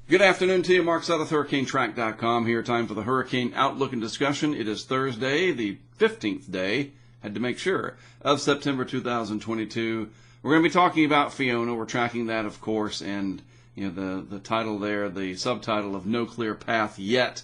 Good afternoon to you. Mark Sudduth, HurricaneTrack.com here. Time for the hurricane outlook and discussion. It is Thursday, the 15th day, had to make sure, of September 2022. We're going to be talking about Fiona. We're tracking that, of course, and the title there, the subtitle of No Clear Path Yet.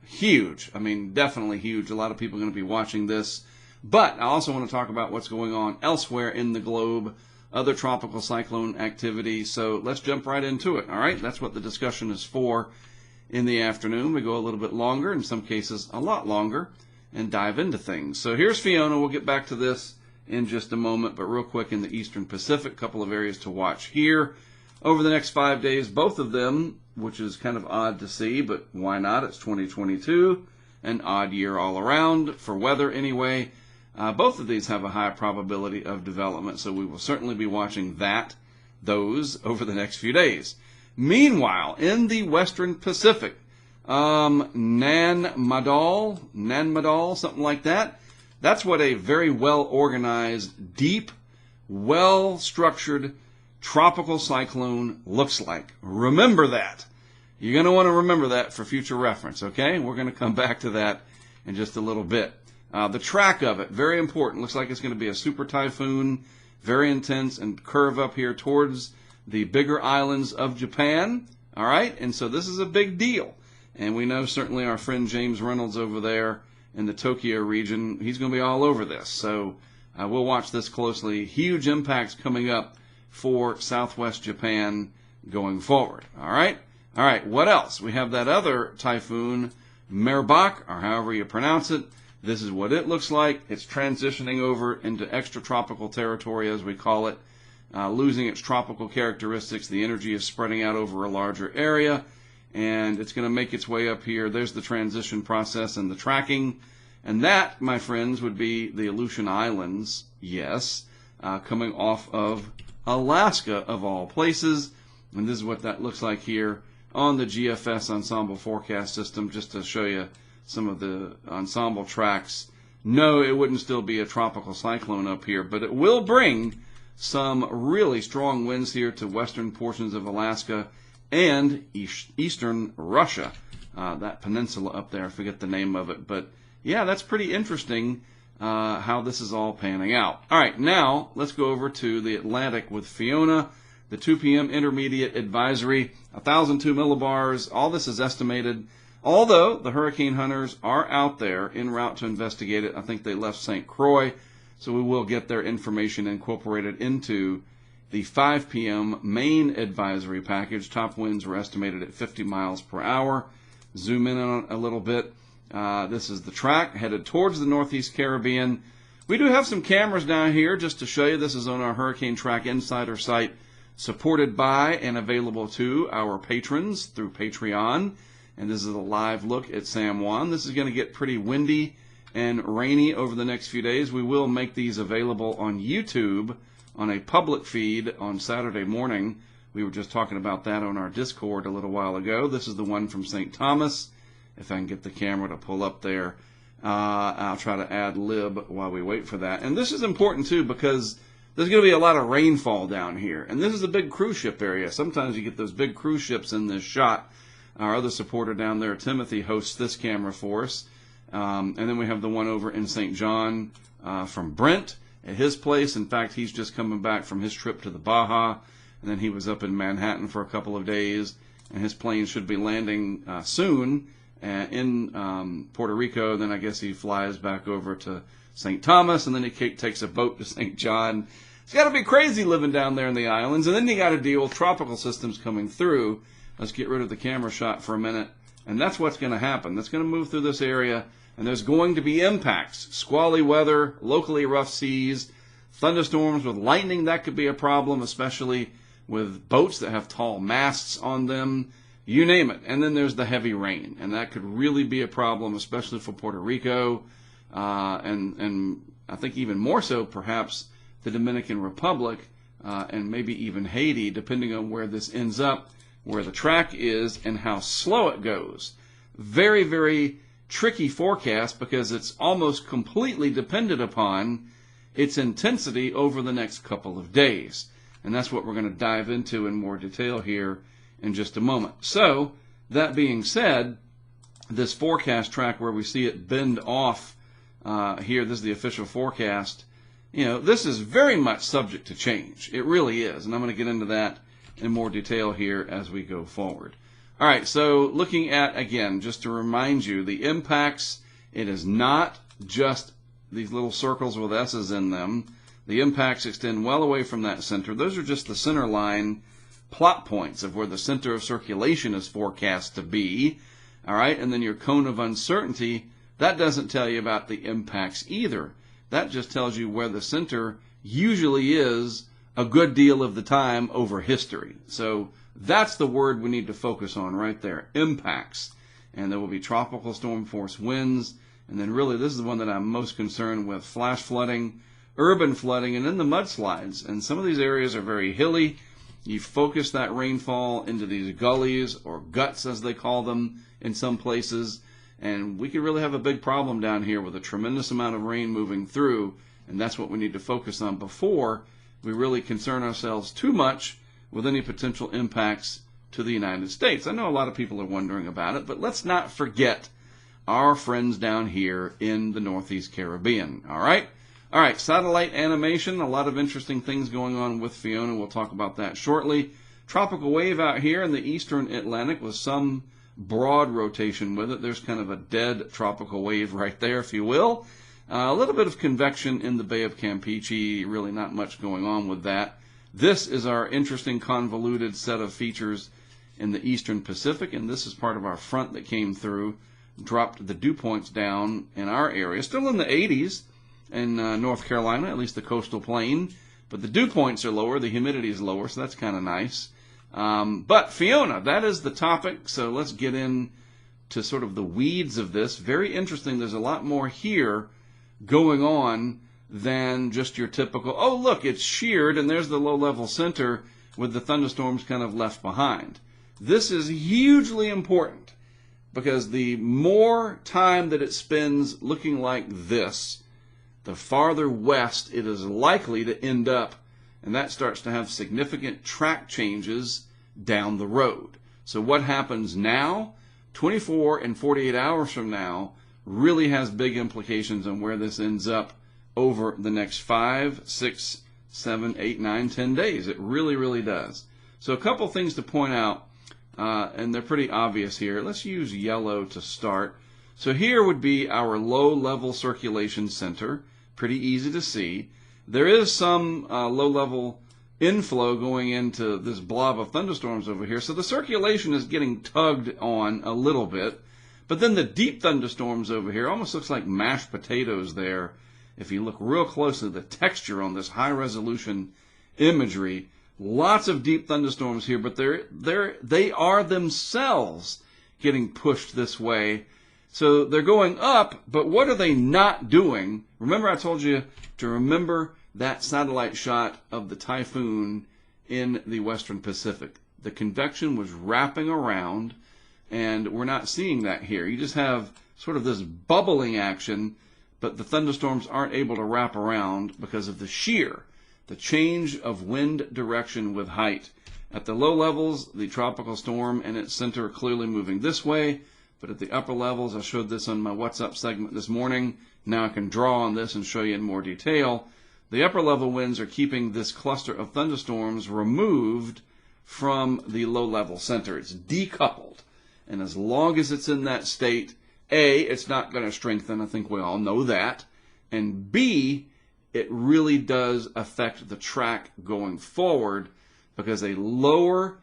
Huge. I mean, definitely huge. A lot of people are going to be watching this. But I also want to talk about what's going on elsewhere in the globe, other tropical cyclone activity. So let's jump right into it. All right, that's what the discussion is for in the afternoon. We go a little bit longer, in some cases a lot longer, and dive into things. So here's Fiona. We'll get back to this in just a moment, but real quick, in the Eastern Pacific, a couple of areas to watch here over the next 5 days, both of them, which is kind of odd to see, but why not? It's 2022, an odd year all around for weather anyway. Both of these have a high probability of development, so we will certainly be watching those over the next few days. Meanwhile, in the Western Pacific, Nanmadol, something like that. That's what a very well-organized, deep, well-structured tropical cyclone looks like. Remember that. You're going to want to remember that for future reference, okay? We're going to come back to that in just a little bit. The track of it, very important. Looks like it's going to be a super typhoon, very intense, and curve up here towards the bigger islands of Japan. All right, and so this is a big deal. And we know certainly our friend James Reynolds over there in the Tokyo region, he's going to be all over this. So we'll watch this closely. Huge impacts coming up for southwest Japan going forward. All right, what else? We have that other typhoon, Merbok, or however you pronounce it. This is what it looks like. It's transitioning over into extratropical territory, as we call it, losing its tropical characteristics. The energy is spreading out over a larger area, and it's going to make its way up here. There's the transition process and the tracking. And that, my friends, would be the Aleutian Islands, yes, coming off of Alaska, of all places. And this is what that looks like here on the GFS Ensemble Forecast System, just to show you some of the ensemble tracks. No, it wouldn't still be a tropical cyclone up here, but it will bring some really strong winds here to western portions of Alaska and eastern Russia. That peninsula up there, I forget the name of it, but yeah, that's pretty interesting how this is all panning out. All right, now let's go over to the Atlantic with Fiona. The 2 p.m. intermediate advisory, 1,002 millibars. All this is estimated. Although the hurricane hunters are out there en route to investigate it. I think they left St. Croix, so we will get their information incorporated into the 5 p.m. main advisory package. Top winds were estimated at 50 miles per hour. Zoom in on it a little bit. This is the track headed towards the Northeast Caribbean. We do have some cameras down here just to show you. This is on our HurricaneTrack Insider site, supported by and available to our patrons through Patreon. And this is a live look at San Juan. This is going to get pretty windy and rainy over the next few days. We will make these available on YouTube on a public feed on Saturday morning. We were just talking about that on our Discord a little while ago. This is the one from St. Thomas. If I can get the camera to pull up there, I'll try to ad lib while we wait for that. And this is important too, because there's going to be a lot of rainfall down here. And this is a big cruise ship area. Sometimes you get those big cruise ships in this shot. Our other supporter down there, Timothy, hosts this camera for us. And then we have the one over in St. John from Brent at his place. In fact, he's just coming back from his trip to the Baja. And then he was up in Manhattan for a couple of days. And his plane should be landing soon in Puerto Rico. Then I guess he flies back over to St. Thomas. And then he takes a boat to St. John. It's got to be crazy living down there in the islands. And then you got to deal with tropical systems coming through. Let's get rid of the camera shot for a minute. And that's what's going to happen. That's going to move through this area. And there's going to be impacts. Squally weather, locally rough seas, thunderstorms with lightning. That could be a problem, especially with boats that have tall masts on them. You name it. And then there's the heavy rain. And that could really be a problem, especially for Puerto Rico. And I think even more so, perhaps, the Dominican Republic and maybe even Haiti, depending on where this ends up, where the track is and how slow it goes. Very, very tricky forecast because it's almost completely dependent upon its intensity over the next couple of days. And that's what we're going to dive into in more detail here in just a moment. So, that being said, this forecast track where we see it bend off here, this is the official forecast, this is very much subject to change. It really is, and I'm going to get into that in more detail here as we go forward. All right, so looking at, again, just to remind you, the impacts, it is not just these little circles with S's in them. The impacts extend well away from that center. Those are just the center line plot points of where the center of circulation is forecast to be. All right, and then your cone of uncertainty, that doesn't tell you about the impacts either. That just tells you where the center usually is a good deal of the time over history. So that's the word we need to focus on right there, impacts. And there will be tropical storm force winds. And then really this is the one that I'm most concerned with, flash flooding, urban flooding, and then the mudslides. And some of these areas are very hilly. You focus that rainfall into these gullies or guts as they call them in some places. And we could really have a big problem down here with a tremendous amount of rain moving through. And that's what we need to focus on before we really concern ourselves too much with any potential impacts to the United States. I know a lot of people are wondering about it, but let's not forget our friends down here in the Northeast Caribbean. All right? All right, satellite animation, a lot of interesting things going on with Fiona. We'll talk about that shortly. Tropical wave out here in the eastern Atlantic with some broad rotation with it. There's kind of a dead tropical wave right there, if you will. A little bit of convection in the Bay of Campeche, really not much going on with that. This is our interesting convoluted set of features in the eastern Pacific, and this is part of our front that came through, dropped the dew points down in our area, still in the 80s in North Carolina, at least the coastal plain, but the dew points are lower, the humidity is lower, so that's kind of nice. But Fiona, that is the topic, so let's get into sort of the weeds of this. Very interesting, there's a lot more here going on than just your typical, oh look, it's sheared and there's the low-level center with the thunderstorms kind of left behind. This is hugely important because the more time that it spends looking like this, the farther west it is likely to end up, and that starts to have significant track changes down the road. So what happens now, 24 and 48 hours from now, really has big implications on where this ends up over the next 5, 6, 7, 8, 9, 10 days. It really, really does. So a couple things to point out, and they're pretty obvious here. Let's use yellow to start. So here would be our low-level circulation center. Pretty easy to see. There is some low-level inflow going into this blob of thunderstorms over here. So the circulation is getting tugged on a little bit. But then the deep thunderstorms over here almost looks like mashed potatoes there. If you look real closely, the texture on this high-resolution imagery, lots of deep thunderstorms here, but they are themselves getting pushed this way. So they're going up, but what are they not doing? Remember I told you to remember that satellite shot of the typhoon in the Western Pacific. The convection was wrapping around, and we're not seeing that here. You just have sort of this bubbling action, but the thunderstorms aren't able to wrap around because of the shear, the change of wind direction with height. At the low levels, the tropical storm and its center are clearly moving this way, but at the upper levels, I showed this on my What's Up segment this morning. Now I can draw on this and show you in more detail. The upper level winds are keeping this cluster of thunderstorms removed from the low level center. It's decoupled. And as long as it's in that state, A, it's not going to strengthen. I think we all know that. And B, it really does affect the track going forward because a lower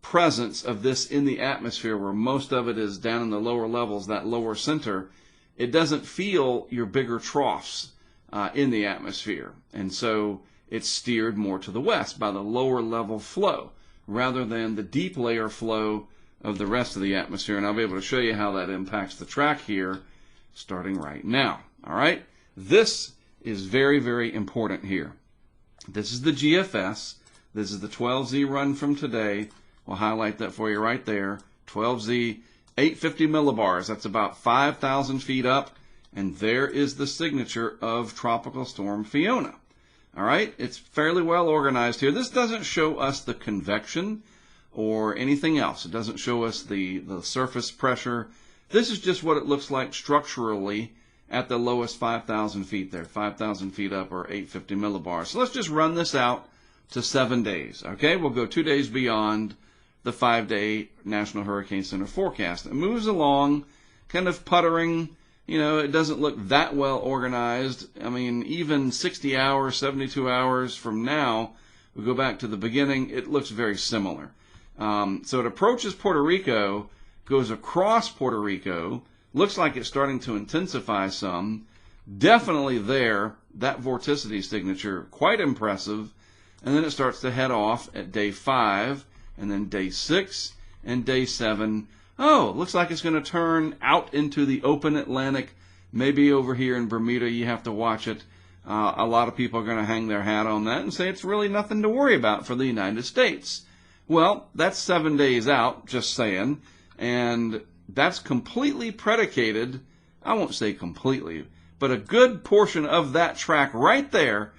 presence of this in the atmosphere, where most of it is down in the lower levels, that lower center, it doesn't feel your bigger troughs in the atmosphere. And so it's steered more to the west by the lower level flow rather than the deep layer flow of the rest of the atmosphere. And I'll be able to show you how that impacts the track here starting right now. All right? This is very, very important here. This is the GFS. This is the 12Z run from today. We'll highlight that for you right there. 12Z, 850 millibars. That's about 5,000 feet up. And there is the signature of Tropical Storm Fiona. All right? It's fairly well organized here. This doesn't show us the convection or anything else. It doesn't show us the surface pressure. This is just what it looks like structurally at the lowest 5,000 feet there, 5,000 feet up, or 850 millibars. So let's just run this out to 7 days. Okay, we'll go 2 days beyond the 5-day National Hurricane Center forecast. It moves along, kind of puttering. You know, it doesn't look that well organized. I mean, even 60 hours, 72 hours from now, we go back to the beginning, it looks very similar. So it approaches Puerto Rico, goes across Puerto Rico, looks like it's starting to intensify some. Definitely there, that vorticity signature, quite impressive. And then it starts to head off at day 5, and then day 6, and day 7. Oh, it looks like it's going to turn out into the open Atlantic. Maybe over here in Bermuda, you have to watch it. A lot of people are going to hang their hat on that and say it's really nothing to worry about for the United States. Well, that's 7 days out, just saying. And that's completely predicated, I won't say completely, but a good portion of that track right there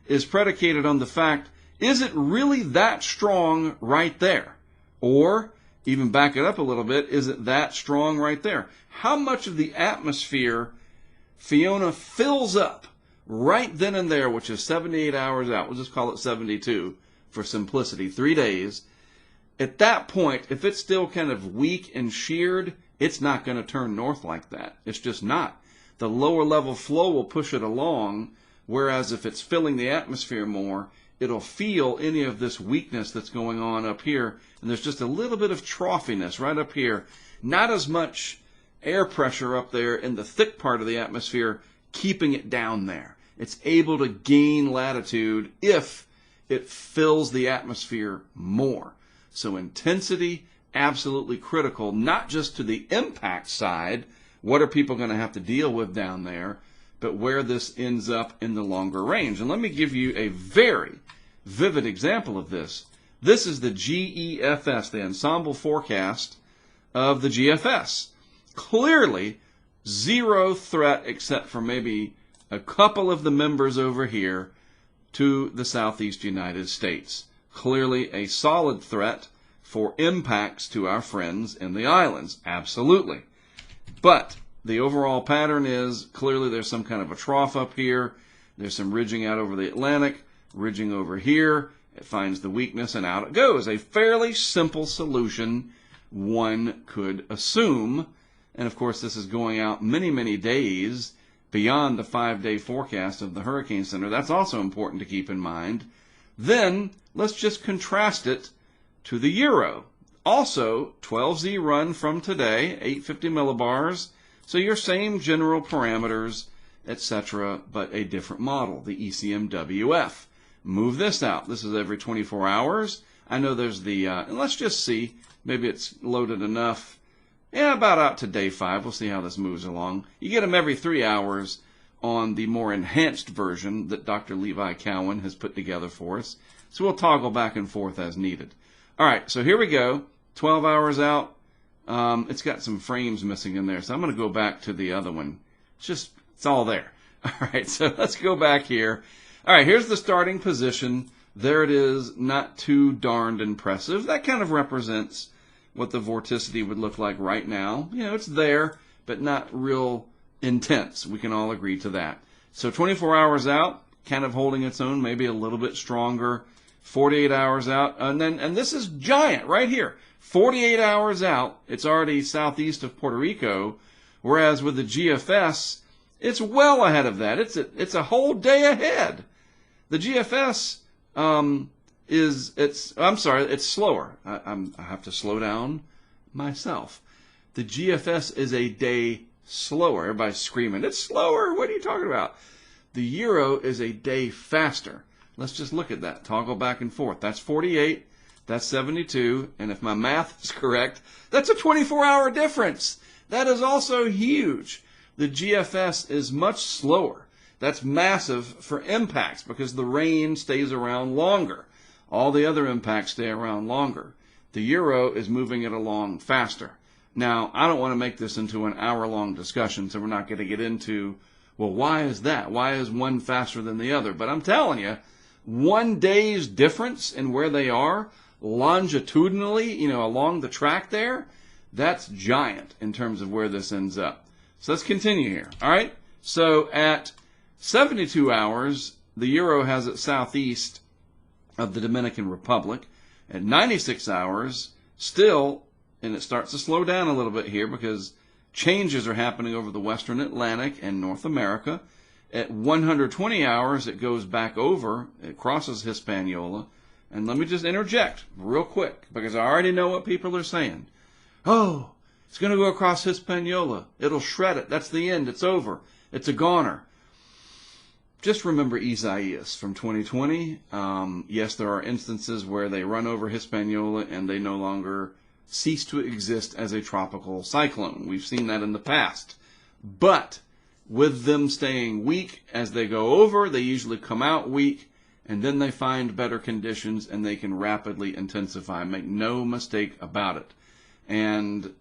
is predicated on the fact, is it really that strong right there? Or, even back it up a little bit, is it that strong right there? How much of the atmosphere Fiona fills up right then and there, which is 78 hours out, we'll just call it 72 for simplicity, 3 days. At that point, if it's still kind of weak and sheared, it's not going to turn north like that. It's just not. The lower level flow will push it along, whereas if it's filling the atmosphere more, it'll feel any of this weakness that's going on up here, and there's just a little bit of troughiness right up here. Not as much air pressure up there in the thick part of the atmosphere keeping it down there. It's able to gain latitude if it fills the atmosphere more. So intensity, absolutely critical, not just to the impact side, what are people going to have to deal with down there, but where this ends up in the longer range. And let me give you a very vivid example of this. This is the GEFS, the ensemble forecast of the GFS. Clearly, zero threat except for maybe a couple of the members over here to the southeast United States. Clearly a solid threat for impacts to our friends in the islands. Absolutely. But the overall pattern is clearly there's some kind of a trough up here. There's some ridging out over the Atlantic, ridging over here. It finds the weakness and out it goes. A fairly simple solution, one could assume. And of course, this is going out many, many days beyond the 5-day forecast of the Hurricane Center. That's also important to keep in mind. Then let's just contrast it to the euro. Also, 12Z run from today, 850 millibars. So your same general parameters, etc., but a different model, the ECMWF. Move this out. This is every 24 hours. I know there's the, and let's just see, maybe it's loaded enough. Yeah, about out to day 5. We'll see how this moves along. You get them every 3 hours on the more enhanced version that Dr. Levi Cowan has put together for us. So we'll toggle back and forth as needed. All right, so here we go. 12 hours out. It's got some frames missing in there, so I'm going to go back to the other one. It's all there. All right, so let's go back here. All right, here's the starting position. There it is, not too darned impressive. That kind of represents what the vorticity would look like right now. You know, it's there, but not real intense. We can all agree to that. So 24 hours out, kind of holding its own, maybe a little bit stronger. 48 hours out, and this is giant right here. 48 hours out, it's already southeast of Puerto Rico, whereas with the GFS, it's well ahead of that. It's a whole day ahead. The GFS it's slower. I have to slow down myself. The GFS is a day slower. Everybody's screaming, it's slower. What are you talking about? The euro is a day faster. Let's just look at that. Toggle back and forth. That's 48. That's 72. And if my math is correct, that's a 24-hour difference. That is also huge. The GFS is much slower. That's massive for impacts because the rain stays around longer. All the other impacts stay around longer. The euro is moving it along faster. Now, I don't want to make this into an hour-long discussion, so we're not going to get into, well, why is that? Why is one faster than the other? But I'm telling you, 1 day's difference in where they are longitudinally, along the track there, that's giant in terms of where this ends up. So let's continue here. All right. So at 72 hours, the Euro has it southeast of the Dominican Republic. At 96 hours, still, and it starts to slow down a little bit here because changes are happening over the Western Atlantic and North America. At 120 hours, it goes back over, it crosses Hispaniola. And let me just interject real quick, because I already know what people are saying. Oh, it's going to go across Hispaniola. It'll shred it. That's the end. It's over. It's a goner. Just remember Isaias from 2020. Yes, there are instances where they run over Hispaniola and they no longer cease to exist as a tropical cyclone. We've seen that in the past. But with them staying weak as they go over, they usually come out weak, and then they find better conditions and they can rapidly intensify. Make no mistake about it. And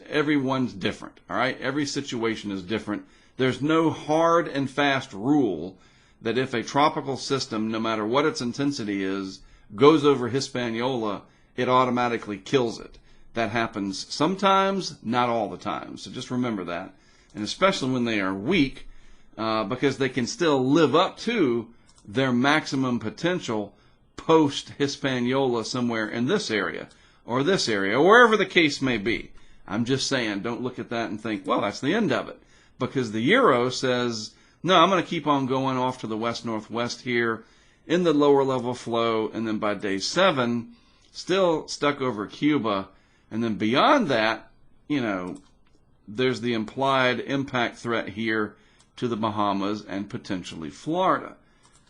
everyone's different, all right? Every situation is different. There's no hard and fast rule that if a tropical system, no matter what its intensity is, goes over Hispaniola, it automatically kills it. That happens sometimes, not all the time. So just remember that. And especially when they are weak, because they can still live up to their maximum potential post-Hispaniola somewhere in this area, or wherever the case may be. I'm just saying, don't look at that and think, well, that's the end of it. Because the Euro says, no, I'm going to keep on going off to the west-northwest here in the lower level flow, and then by day 7, still stuck over Cuba. And then beyond that, there's the implied impact threat here to the Bahamas and potentially Florida.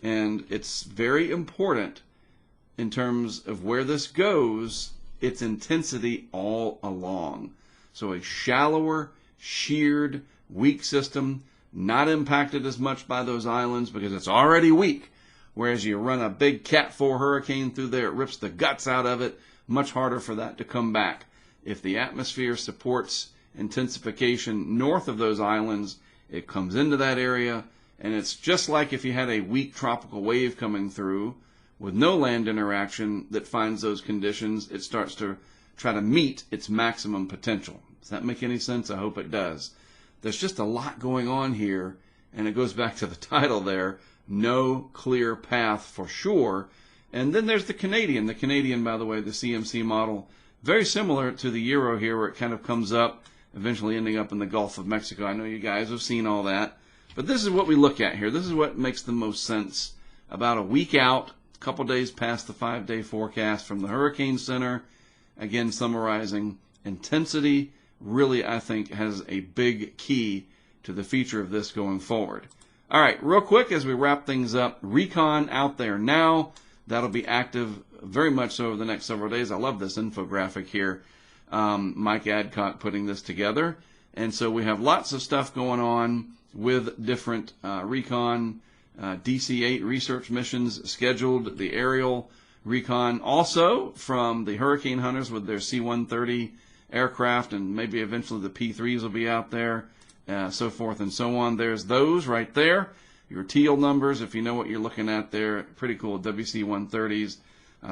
And it's very important in terms of where this goes, its intensity all along. So a shallower, sheared, weak system, not impacted as much by those islands because it's already weak. Whereas you run a big Cat 4 hurricane through there, it rips the guts out of it, much harder for that to come back. If the atmosphere supports intensification north of those islands, it comes into that area, and it's just like if you had a weak tropical wave coming through with no land interaction that finds those conditions, it starts to try to meet its maximum potential. Does that make any sense? I hope it does. There's just a lot going on here, and it goes back to the title there, no clear path for sure. And then there's the Canadian. The Canadian, by the way, the CMC model, very similar to the Euro here, where it kind of comes up, eventually ending up in the Gulf of Mexico. I know you guys have seen all that. But this is what we look at here. This is what makes the most sense. About a week out, a couple days past the 5-day forecast from the Hurricane Center. Again, summarizing, intensity really, I think, has a big key to the future of this going forward. All right, real quick as we wrap things up, Recon out there now. That'll be active very much so over the next several days. I love this infographic here. Mike Adcock putting this together. And so we have lots of stuff going on with different Recon DC-8 research missions scheduled, the aerial recon also from the Hurricane Hunters with their C-130 aircraft, and maybe eventually the P-3s will be out there, so forth and so on. There's those right there. Your teal numbers, if you know what you're looking at there, pretty cool WC-130s.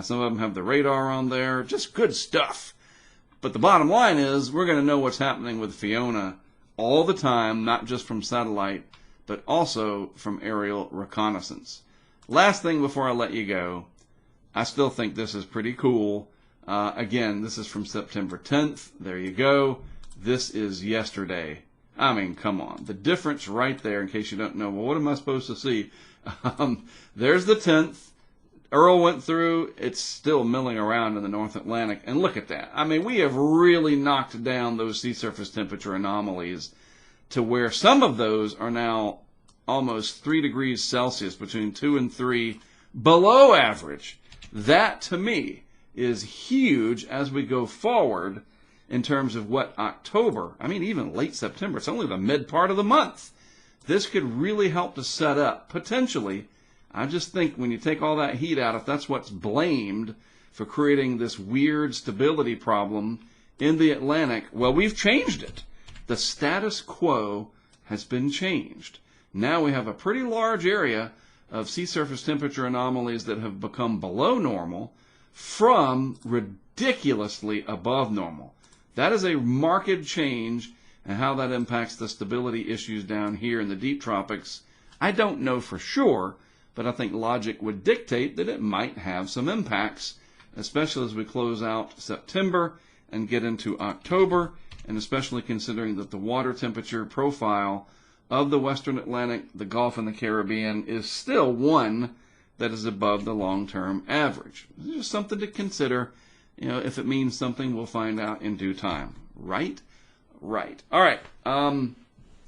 Some of them have the radar on there. Just good stuff. But the bottom line is we're going to know what's happening with Fiona all the time, not just from satellite, but also from aerial reconnaissance. Last thing before I let you go, I still think this is pretty cool. Again, this is from September 10th. There you go. This is yesterday. I mean, come on. The difference right there, in case you don't know, well, what am I supposed to see? There's the 10th. Earl went through. It's still milling around in the North Atlantic. And look at that. I mean, we have really knocked down those sea surface temperature anomalies to where some of those are now almost 3 degrees Celsius, between 2 and 3, below average. That, to me, is huge as we go forward in terms of what October, I mean, even late September, it's only the mid part of the month. This could really help to set up, potentially, I just think when you take all that heat out, if that's what's blamed for creating this weird stability problem in the Atlantic, well, we've changed it. The status quo has been changed. Now we have a pretty large area of sea surface temperature anomalies that have become below normal from ridiculously above normal. That is a marked change, and how that impacts the stability issues down here in the deep tropics, I don't know for sure, but I think logic would dictate that it might have some impacts, especially as we close out September and get into October, and especially considering that the water temperature profile of the Western Atlantic, the Gulf, and the Caribbean is still one that is above the long-term average. It's just something to consider. If it means something, we'll find out in due time. Right? Right. All right.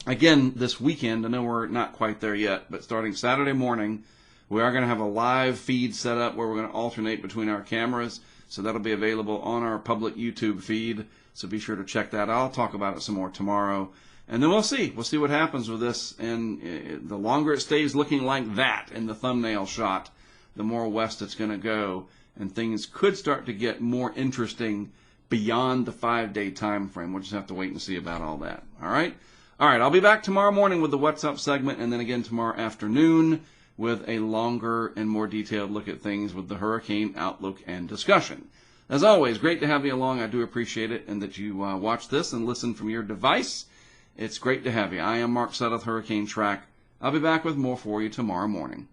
Again, this weekend, I know we're not quite there yet, but starting Saturday morning, we are going to have a live feed set up where we're going to alternate between our cameras. So that'll be available on our public YouTube feed. So be sure to check that out. I'll talk about it some more tomorrow. And then we'll see. We'll see what happens with this. And the longer it stays looking like that in the thumbnail shot, the more west it's going to go. And things could start to get more interesting beyond the 5-day time frame. We'll just have to wait and see about all that. All right? All right, I'll be back tomorrow morning with the What's Up segment, and then again tomorrow afternoon with a longer and more detailed look at things with the hurricane outlook and discussion. As always, great to have you along. I do appreciate it, and that you watch this and listen from your device. It's great to have you. I am Mark Sudduth, HurricaneTrack. I'll be back with more for you tomorrow morning.